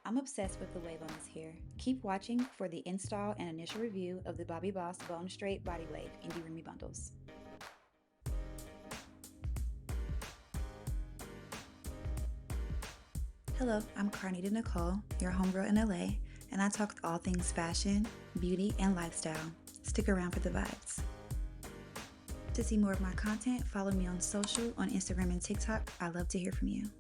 I'm obsessed with the wave on this hair. Keep watching for the install and initial review of the Bobbi Boss Bone Straight Body Wave Indi Remi bundles. Hello, I'm Carnita Nicole, your homegirl in LA, and I talk all things fashion, beauty, and lifestyle. Stick around for the vibes. To see more of my content, follow me on social, on Instagram and TikTok. I love to hear from you.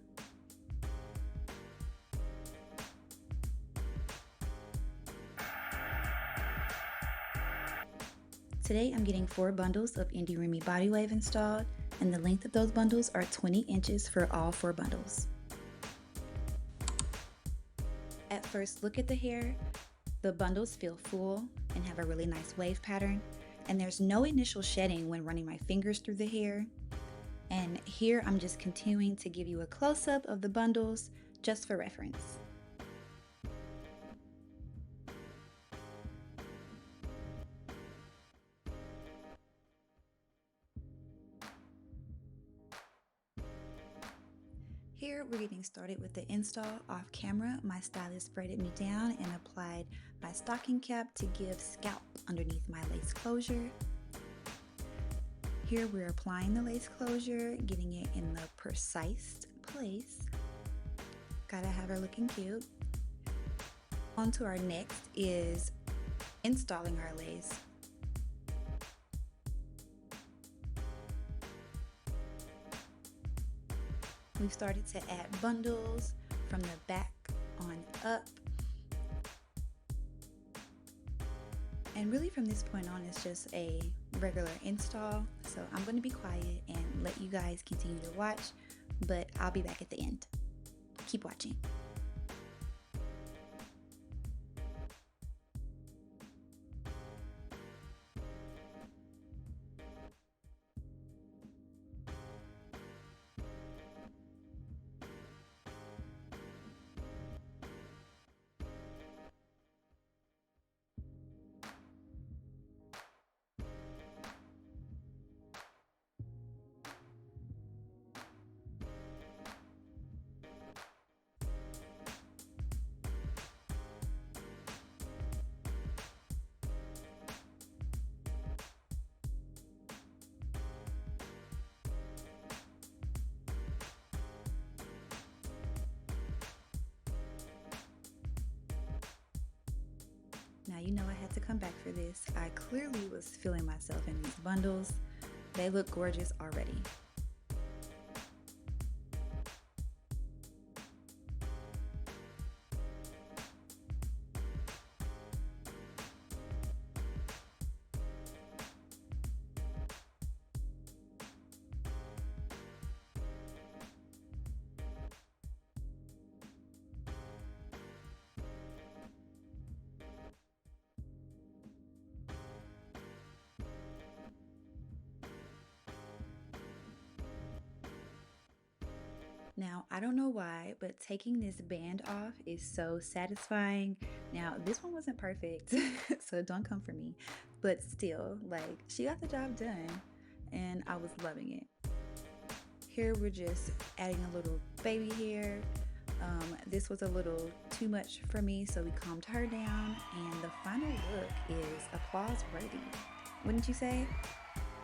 Today I'm getting 4 bundles of Indi Remi Body Wave installed, and the length of those bundles are 20 inches for all 4 bundles. At first look at the hair, the bundles feel full and have a really nice wave pattern, and there's no initial shedding when running my fingers through the hair. And here I'm just continuing to give you a close-up of the bundles just for reference. Here we're getting started with the install. Off camera, my stylist braided me down and applied my stocking cap to give scalp underneath my lace closure. Here we're applying the lace closure, getting it in the precise place. Gotta have her looking cute. On to our next is installing our lace. We've started to add bundles from the back on up. And really from this point on, it's just a regular install. So I'm going to be quiet and let you guys continue to watch, but I'll be back at the end. Keep watching. Now you know I had to come back for this. I clearly was feeling myself in these bundles. They look gorgeous already. Now, I don't know why, but taking this band off is so satisfying. Now, this one wasn't perfect, so don't come for me. But still, like, she got the job done, and I was loving it. Here, we're just adding a little baby hair. This was a little too much for me, so we calmed her down, and the final look is applause worthy. Wouldn't you say?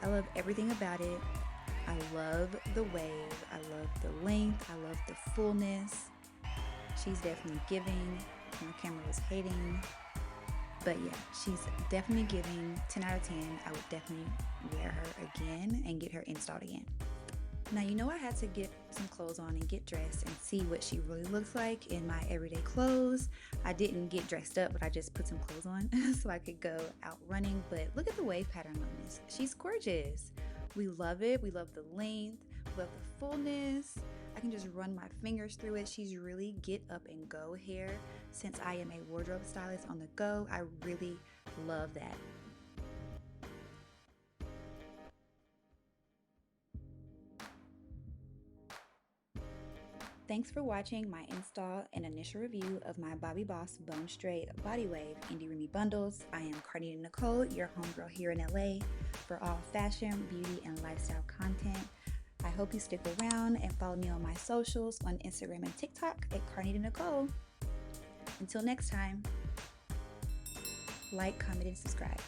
I love everything about it. I love the wave, I love the length, I love the fullness. She's definitely giving. My camera was hating. But yeah, she's definitely giving 10 out of 10. I would definitely wear her again and get her installed again. Now you know I had to get some clothes on and get dressed and see what she really looks like in my everyday clothes. I didn't get dressed up, but I just put some clothes on so I could go out running. But look at the wave pattern on this. She's gorgeous. We love it. We love the length. We love the fullness. I can just run my fingers through it. She's really get up and go hair. Since I am a wardrobe stylist on the go, I really love that. Thanks for watching my install and initial review of my Bobbi Boss Bone Straight Body Wave Indi Remi bundles. I am Carnita Nicole, your homegirl here in LA, for all fashion, beauty, and lifestyle content. I hope you stick around and follow me on my socials on Instagram and TikTok at Carnita Nicole. Until next time, like, comment, and subscribe.